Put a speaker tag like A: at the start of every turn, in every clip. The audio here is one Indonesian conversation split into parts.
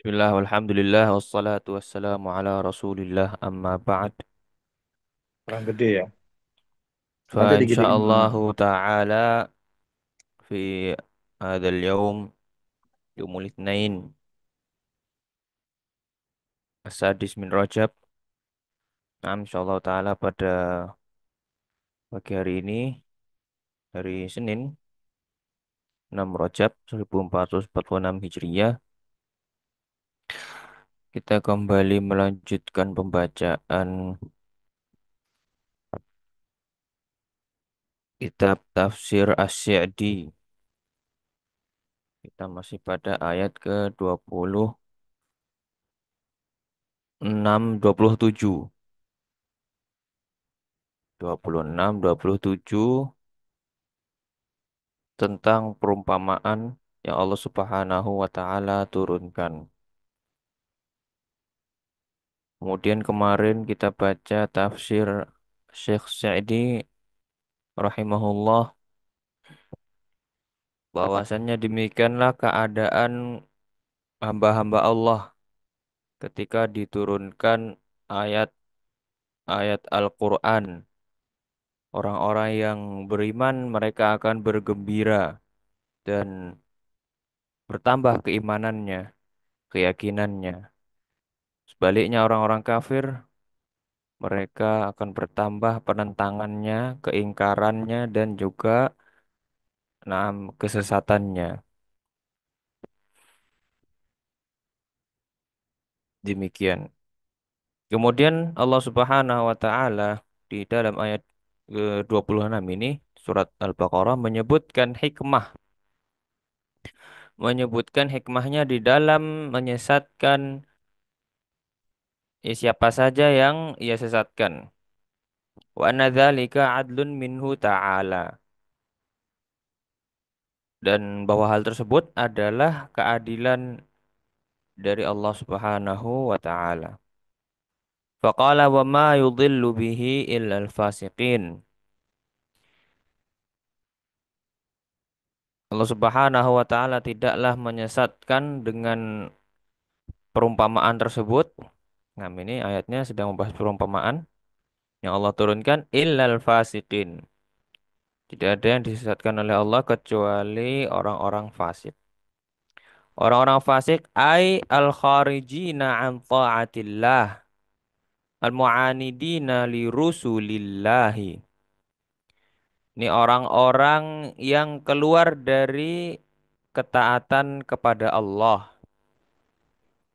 A: Bismillah, walhamdulillah, wassalatu wassalamu ala rasulillah, amma ba'd.
B: Orang gede ya.
A: Fa
B: Nanti digedein mama.
A: insyaallahu ta'ala fi hadzal yaumul itsnain, as-sadis min Rajab. Nah, insyaallah ta'ala pada pagi hari ini, hari Senin, 6 Rajab 1446 Hijriyah, kita kembali melanjutkan pembacaan kitab tafsir Asy-Syi'di. Kita masih pada ayat ke-26, 27. 26, 27 tentang perumpamaan yang Allah Subhanahu wa taala turunkan. Kemudian kemarin kita baca tafsir Syekh Sa'di rahimahullah, bahwasannya demikianlah keadaan hamba-hamba Allah ketika diturunkan ayat-ayat Al-Qur'an. Orang-orang yang beriman mereka akan bergembira dan bertambah keimanannya, keyakinannya. Sebaliknya orang-orang kafir mereka akan bertambah penentangannya, keingkarannya, dan juga kesesatannya. Demikian. Kemudian Allah Subhanahu wa taala di dalam ayat ke-26 ini surat Al-Baqarah menyebutkan hikmahnya di dalam menyesatkan siapa saja yang ia sesatkan. Wa anna dzalika adlun minhu ta'ala. Dan bahwa hal tersebut adalah keadilan dari Allah Subhanahu wa taala. Faqala wa ma yudhillu bihi illal fasiqin. Allah Subhanahu wa taala tidaklah menyesatkan dengan perumpamaan tersebut. Nah, ini ayatnya sedang membahas perumpamaan yang Allah turunkan illal fasiqin. Tidak ada yang disesatkan oleh Allah kecuali orang-orang fasik. Orang-orang fasik ai al-kharijina an ta'atillah, al-mu'anidina li rusulillahi. Ini orang-orang yang keluar dari ketaatan kepada Allah.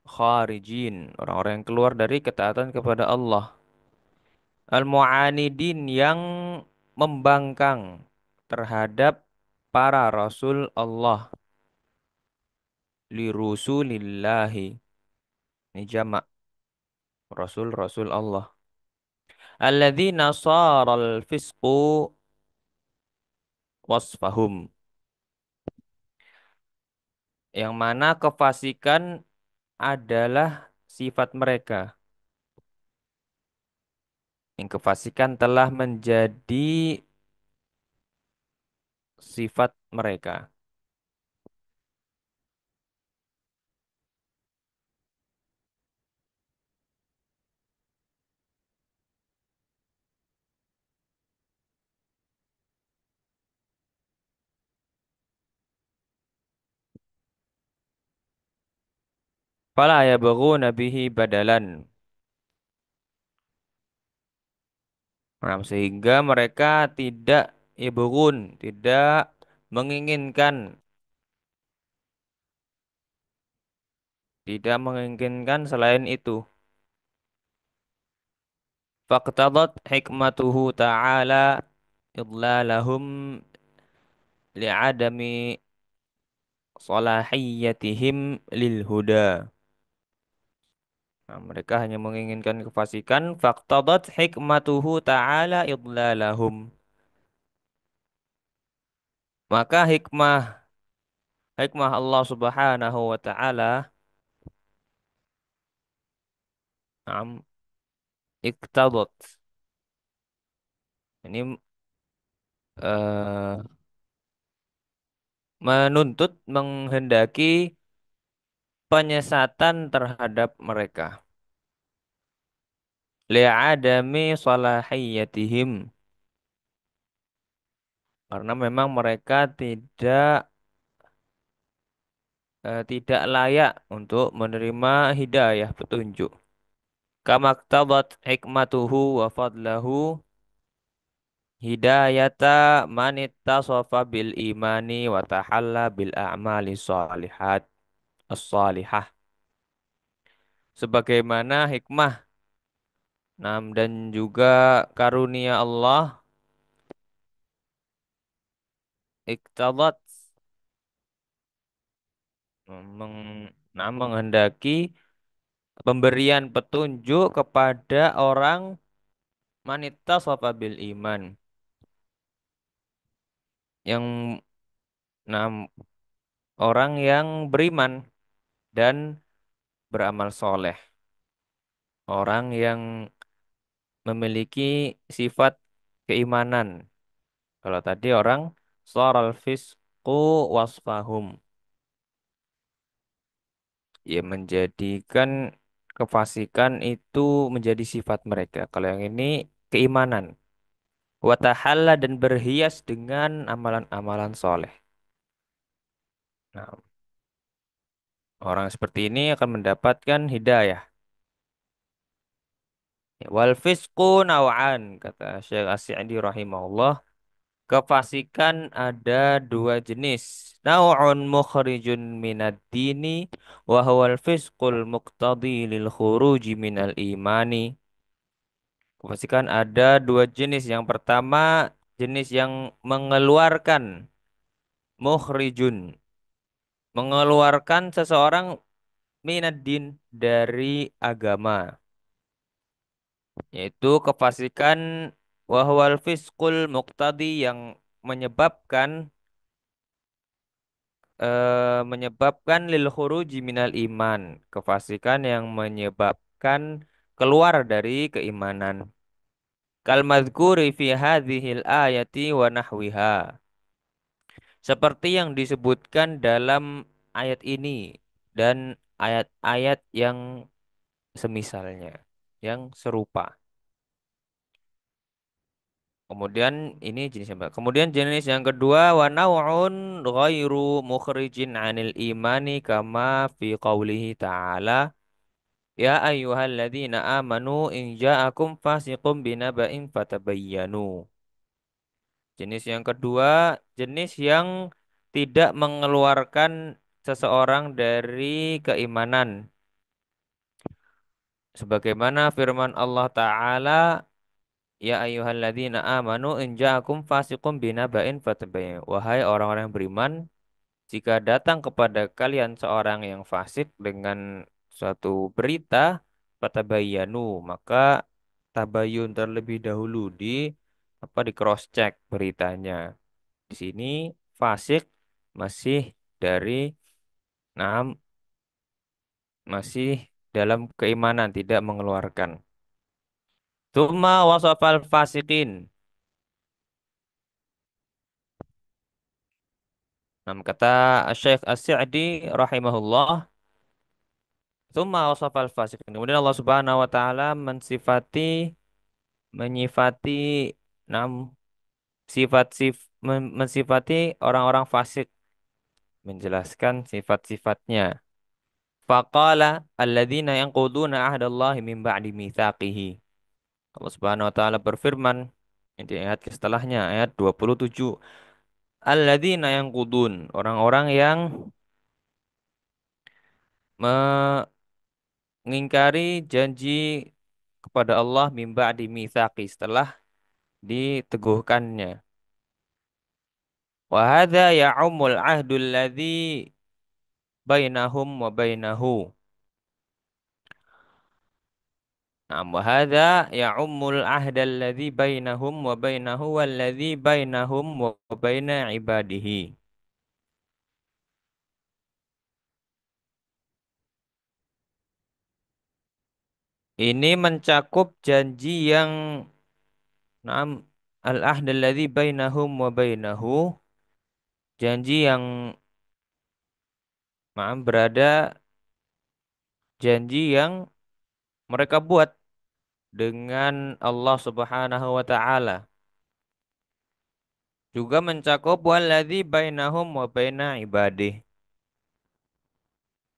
A: Kharijin, orang-orang yang keluar dari ketaatan kepada Allah. Al-mu'anidin yang membangkang terhadap para rasul Allah. Li rusulillahi. Ini jamak rasul-rasul Allah. Alladzina saral fisqu wasfahum. Yang mana kefasikan adalah sifat mereka. Yang kefasikan telah menjadi sifat mereka. Fala yabghuna bihi badalan. Nah, sehingga mereka tidak yabghun, tidak menginginkan, selain itu. Faqtadat hikmatuhu ta'ala idlalahum li'adami salahiyatihim lil huda. Nah, mereka hanya menginginkan kefasikan. Faqtadat hikmatuhu ta'ala idlalahum. Maka hikmah Allah Subhanahu wa taala, am iqtadat. Ini menuntut, menghendaki penyesatan terhadap mereka. Li'adami salahiyatihim. Karena memang mereka tidak layak untuk menerima hidayah petunjuk. Kama ktabat hikmatuhu wa fadlahu hidayata man ittasafa bil imani wa tahalla bil a'mali shalihat as-salihah. Sebagaimana hikmah dan juga karunia Allah iktadat menghendaki pemberian petunjuk kepada orang manita bil iman yang nam orang yang beriman dan beramal soleh, orang yang memiliki sifat keimanan. Kalau tadi orang soral fisku wasfahum, ya menjadikan kefasikan itu menjadi sifat mereka. Kalau yang ini keimanan. Watahalla dan berhias dengan amalan-amalan soleh. Nah, orang seperti ini akan mendapatkan hidayah. Ya, wal fisqu naw'an, kata Syekh As-Sa'di rahimahullah. Kefasikan ada dua jenis. Naw'un mukhrijun minad dini wa huwal fisqul muqtadi lil khuruji minal imani. Kefasikan ada dua jenis. Yang pertama jenis yang mengeluarkan, mukhrijun, mengeluarkan seseorang minad din, dari agama, yaitu kefasikan wahwal fiskul muqtadi, yang menyebabkan menyebabkan lil khuruji minal iman, kefasikan yang menyebabkan keluar dari keimanan. Kal madzkuri fi hadhil ayati wa nahwiha, seperti yang disebutkan dalam ayat ini dan ayat-ayat yang semisalnya, yang serupa. Kemudian ini jenis yang kemudian jenis yang kedua, wa nau'un ghairu mukhrijin 'anil imani kama fi qaulihi ta'ala ya ayyuhalladzina amanu in ja'akum fasiqum binaba'in fatabayyanu. Jenis yang kedua, jenis yang tidak mengeluarkan seseorang dari keimanan. Sebagaimana firman Allah Ta'ala, ya ayyuhalladzina amanu in ja'akum fasiqum binaba'in fatabayyanu. Wahai orang-orang yang beriman, jika datang kepada kalian seorang yang fasik dengan suatu berita, fatabayyanu, maka tabayun terlebih dahulu, di cross check beritanya. Di sini fasik masih dari nah masih dalam keimanan, tidak mengeluarkan. Tsumma wasafal fasikin. Nah, kata Syekh As-Sa'di rahimahullah, tsumma wasafal fasikin. Kemudian Allah Subhanahu wa taala menyifati enam mensifati orang-orang fasik, menjelaskan sifat-sifatnya. Faqala alladzina yanquduna ahdallahi min ba'di mitsaqihi. Allah Subhanahu wa taala berfirman di ayat setelahnya, ayat 27. Alladzina yanqudun, orang-orang yang mengingkari janji kepada Allah mim ba'di mitsaqi, setelah diteguhkannya. Wa hadza ya'umul ahdul ladzi bainahum wa bainahu. Nah, wa hadza ya'ummul ahdal ladzi bainahum wa bainahu walladzi bainahum wa baina ibadihi. Ini mencakup janji yang na'am al-ahd alladzi bainahum wa bainahu, janji yang berada janji yang mereka buat dengan Allah Subhanahu wa taala. Juga mencakup waladzi bainahum wa baina ibadih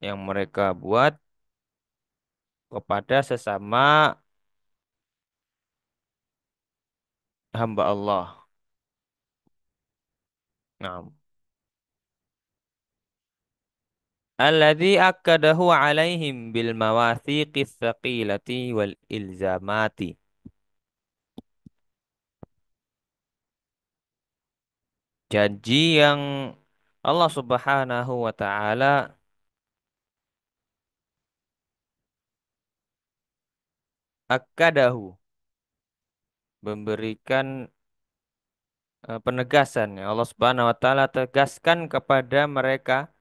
A: yang mereka buat kepada sesama hamba Allah. Nah, alladzi akkadahu alaihim bil mawathiqis tsaqilati wal ilzamati. Janji yang Allah Subhanahu wa taala akkadahu memberikan penegasan ya Allah Subhanahu wa taala tegaskan kepada mereka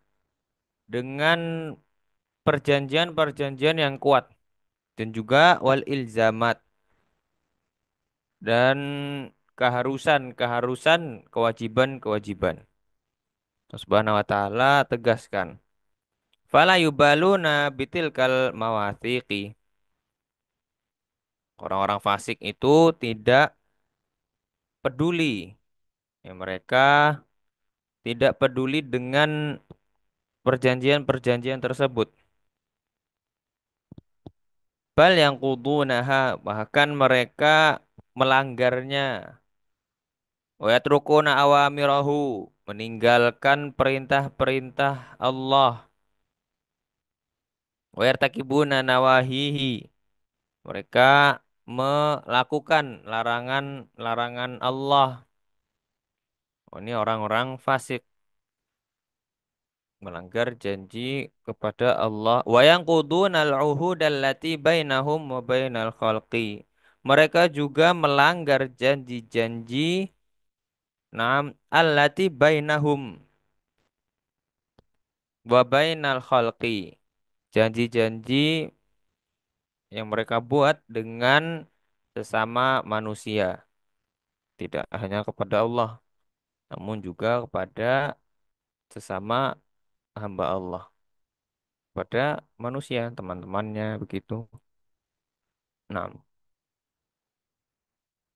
A: dengan perjanjian-perjanjian yang kuat dan juga wal ilzamat dan keharusan-keharusan kewajiban-kewajiban. Allah Subhanahu wa taala tegaskan fala yubaluna bitilkal mawathiqi. Orang-orang fasik itu tidak peduli. Ya, mereka tidak peduli dengan perjanjian-perjanjian tersebut. Bal yang kudunaha, bahkan mereka melanggarnya. Wa yatrukuna awamirahu, meninggalkan perintah-perintah Allah. Wa yartakibuna nawahihi, mereka melakukan larangan-larangan Allah. Oh, ini orang-orang fasik melanggar janji kepada Allah. Wa yanqudunal uhudallati bainahum wa bainal khalqi. Mereka juga melanggar janji-janji allati bainahum wa bainal khalqi. Janji-janji yang mereka buat dengan sesama manusia, tidak hanya kepada Allah, namun juga kepada sesama hamba Allah, pada manusia, teman-temannya begitu. Nah,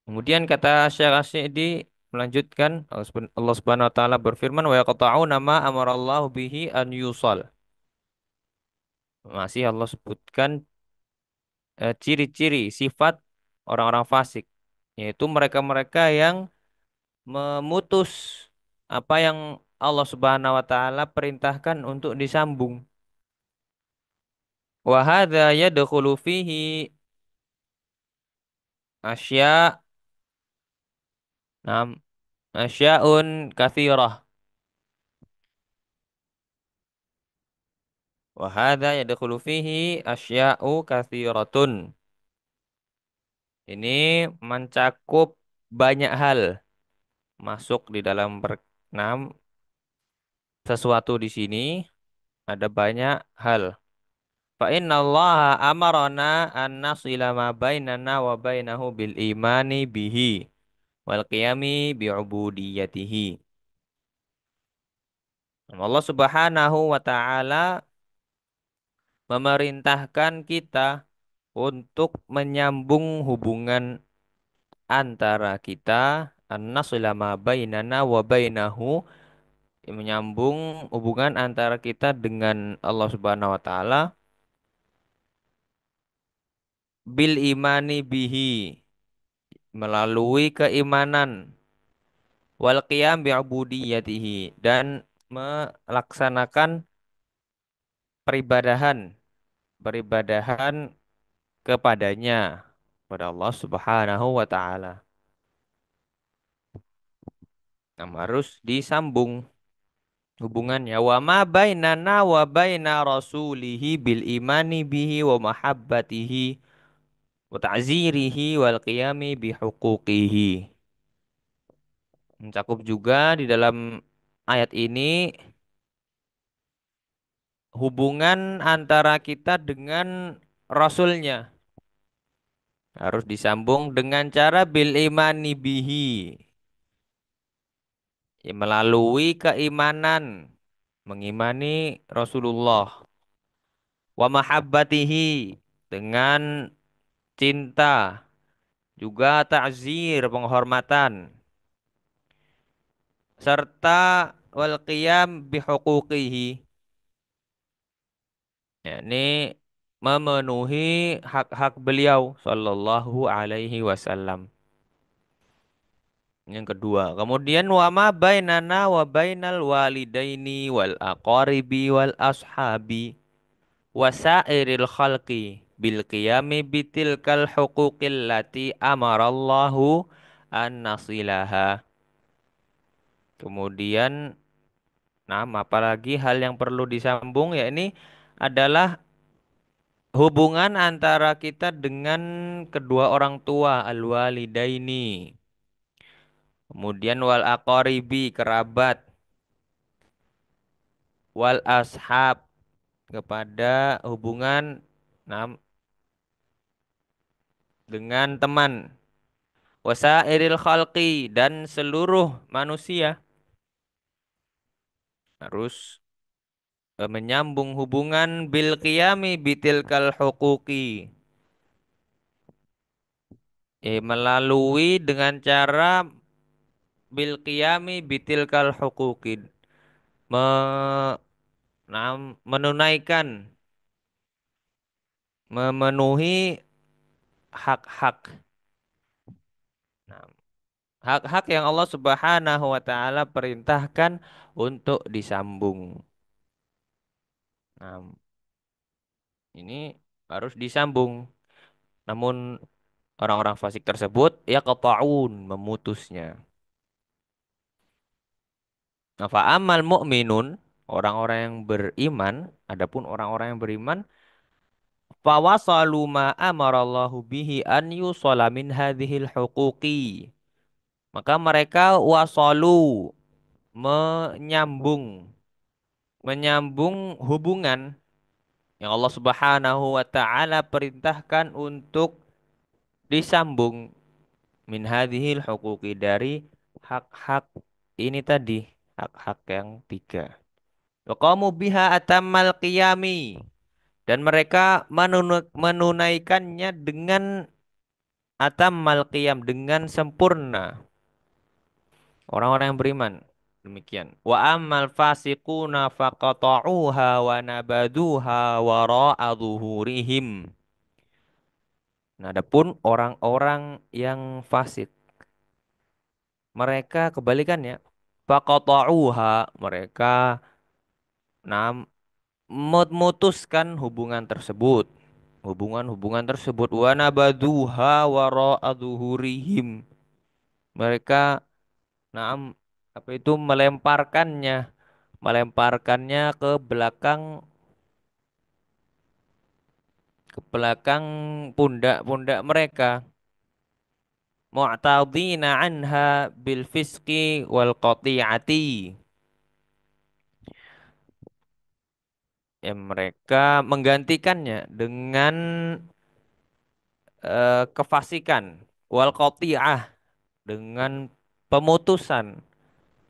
A: kemudian kata Syekh As-Sa'di melanjutkan Allah Subhanahu wa taala berfirman wa yaqta'una ma amarallahu bihi an yusal. Masih Allah sebutkan ciri-ciri sifat orang-orang fasik, yaitu mereka-mereka yang memutus apa yang Allah Subhanahu wa taala perintahkan untuk disambung. Wa hadza yadkhulu fihi asya' nam asya'un katsirah. Wa hadza yadkhulu fihi asya'u katsiratun. Ini mencakup banyak hal masuk di dalam enam sesuatu di sini ada banyak hal. Fa inna Allah amarna an nasila ma bainana wa bainahu bil imani bihi wal qiyami bi ubudiyatihi. Allah Subhanahu wa taala memerintahkan kita untuk menyambung hubungan antara kita an-nasila ma bainana wa bainahu, menyambung hubungan antara kita dengan Allah Subhanahu wa taala bil imani bihi, melalui keimanan, wal qiyam bi ubudiyatihi, dan melaksanakan peribadahan peribadahan kepadanya, pada Allah Subhanahu wa taala. Nah, harus disambung hubungannya wa ma bainana wa baina rasulihi bil imani bihi wa mahabbatihi wa ta'zirihi wal qiyami bi huquqihi. Mencakup juga di dalam ayat ini hubungan antara kita dengan rasulnya, harus disambung dengan cara bil imani bihi, ya, melalui keimanan, mengimani Rasulullah. wa mahabbatihi dengan cinta, juga ta'zir penghormatan, serta wal qiyam bihuquqihi, yakni memenuhi hak-hak beliau sallallahu alaihi wasallam. Yang kedua, kemudian wa ma bainana wa bainal walidaini wal aqaribi wal ashabi wasairil khalqi bil qiyami bitilkal huquqil lati amarallahu an nasilaha. Kemudian, nah, apalagi hal yang perlu disambung ya ini adalah hubungan antara kita dengan kedua orang tua al-walidaini. Kemudian wal aqaribi kerabat, wal ashab kepada hubungan, nah, dengan teman, wasairil khalqi dan seluruh manusia harus menyambung hubungan bil qiyami bitilkal huquqi, melalui dengan cara bil qiyami bitilkal huquqi, me, menunaikan, memenuhi hak-hak, nah, hak-hak yang Allah Subhanahu wa taala perintahkan untuk disambung. Nah, ini harus disambung. Namun orang-orang fasik tersebut ya qata'un memutusnya. Nah, fa'amal mu'minun, orang-orang yang beriman, adapun orang-orang yang beriman, fawasalu ma amarallahu bihi an yusala min hadhil huquqi. Maka mereka wasalu, menyambung, menyambung hubungan yang Allah Subhanahu wa taala perintahkan untuk disambung min hadhil huquqi dari hak-hak ini tadi, hak-hak yang tiga. Wa qamu biha atammal qiyami, dan mereka menunaikannya dengan atammal qiyam, dengan sempurna. Orang-orang yang beriman demikian. Wa ammal fasiquna faqata'uha wa nabaduha wara'a zuhurihim. Nah, adapun orang-orang yang fasik, mereka kebalikannya. Faqata'uha, mereka nah, memutuskan hubungan tersebut. Hubungan-hubungan tersebut wa nabaduha wara'a zuhurihim. Mereka naam apa itu melemparkannya ke belakang pundak-pundak mereka, mu'tadina anha bil fisqi wal qati'ati, ya mereka menggantikannya dengan kefasikan, wal qati'ah dengan pemutusan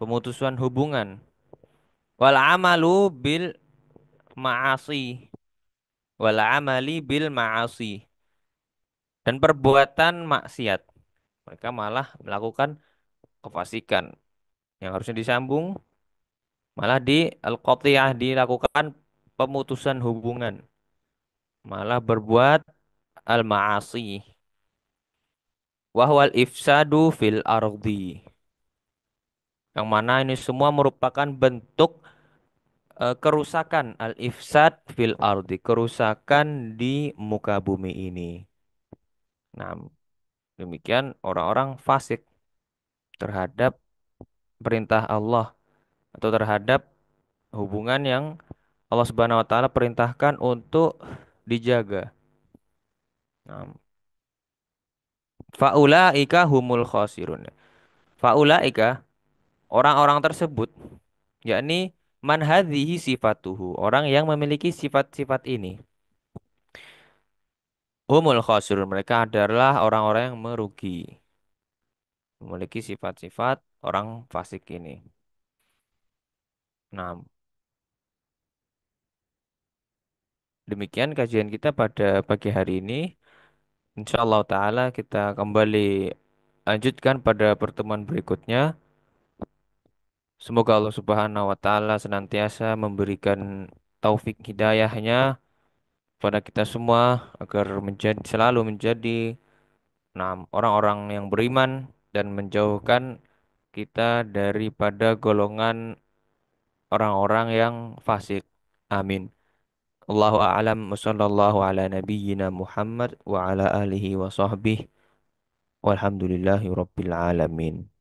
A: pemutusan hubungan, wal amalu bil ma'asi, wal amali bil ma'asi, dan perbuatan maksiat. Mereka malah melakukan kefasikan yang harusnya disambung, malah di al-qati'ah, dilakukan pemutusan hubungan, malah berbuat al-ma'asi. Wahwal ifsadu fil ardi. Yang mana ini semua merupakan bentuk kerusakan, al-ifsad fil ardi, kerusakan di muka bumi ini. Nah, demikian orang-orang fasik terhadap perintah Allah atau terhadap hubungan yang Allah Subhanahu wa taala perintahkan untuk dijaga. Nah, faulaika humul khasirun. Faulaika, orang-orang tersebut, yakni man hadhihi sifatuhu, orang yang memiliki sifat-sifat ini. Humul khasirun, mereka adalah orang-orang yang merugi, memiliki sifat-sifat orang fasik ini. Nah, Demikian kajian kita pada pagi hari ini. Insya Allah Ta'ala kita kembali lanjutkan pada pertemuan berikutnya. Semoga Allah Subhanahu wa Ta'ala senantiasa memberikan taufik hidayahnya pada kita semua agar selalu menjadi orang-orang yang beriman dan menjauhkan kita daripada golongan orang-orang yang fasik. Amin. Allahu a'lam wa sallallahu ala nabiyyina Muhammad wa ala alihi wa sahbihi walhamdulillahi rabbil alamin.